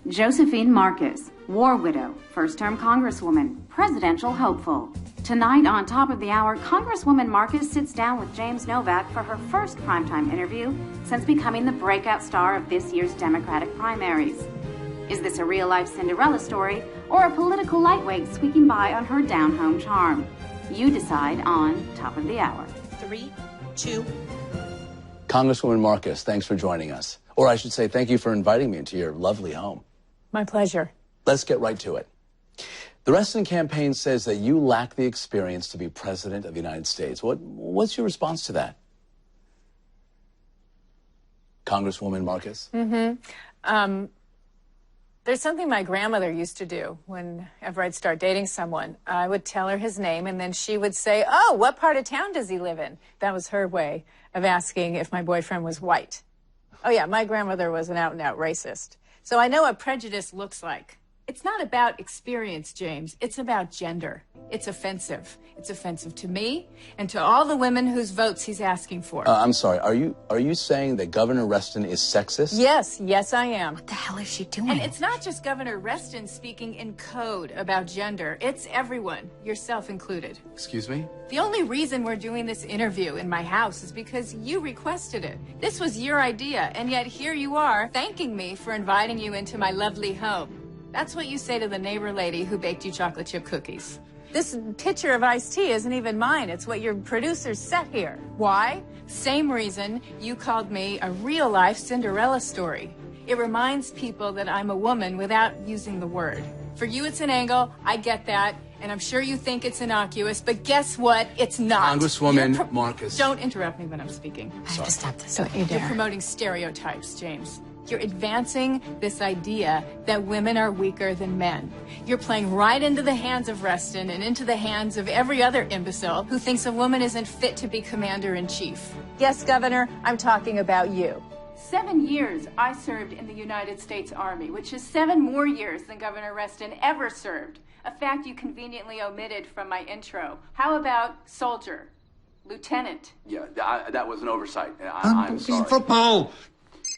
Josephine Marcus, war widow, first-term Congresswoman, presidential hopeful. Tonight on Top of the Hour, Congresswoman Marcus sits down with James Novak for her first primetime interview since becoming the breakout star of this year's Democratic primaries. Is this a real-life Cinderella story or a political lightweight squeaking by on her down-home charm? You decide on Top of the Hour. 3, 2. Congresswoman Marcus, thanks for joining us. Or I should say, thank you for inviting me into your lovely home. My pleasure. Let's get right to it. The Reston campaign says that you lack the experience to be president of the United States. What's your response to that? Congresswoman Marcus? There's something my grandmother used to do whenever I'd start dating someone. I would tell her his name, and then she would say, "Oh, what part of town does he live in?" That was her way of asking if my boyfriend was white. Oh, yeah, my grandmother was an out-and-out racist. So I know what prejudice looks like. It's not about experience, James. It's about gender. It's offensive. It's offensive to me and to all the women whose votes he's asking for. I'm sorry. Are you saying that Governor Reston is sexist? Yes, I am. What the hell is she doing? And it's not just Governor Reston speaking in code about gender. It's everyone, yourself included. Excuse me? The only reason we're doing this interview in my house is because you requested it. This was your idea, and yet here you are thanking me for inviting you into my lovely home. That's what you say to the neighbor lady who baked you chocolate chip cookies. This pitcher of iced tea isn't even mine. It's what your producers set here. Why? Same reason you called me a real-life Cinderella story. It reminds people that I'm a woman without using the word. For you, it's an angle. I get that. And I'm sure you think it's innocuous, but guess what? It's not. Congresswoman Marcus. Don't interrupt me when I'm speaking. I have to stop this. Don't you dare. You're promoting stereotypes, James. You're advancing this idea that women are weaker than men. You're playing right into the hands of Reston and into the hands of every other imbecile who thinks a woman isn't fit to be commander-in-chief. Yes, Governor, I'm talking about you. 7 years I served in the United States Army, which is 7 more years than Governor Reston ever served. A fact you conveniently omitted from my intro. How about soldier? Lieutenant? Yeah, that was an oversight. I'm sorry. Unbelievable!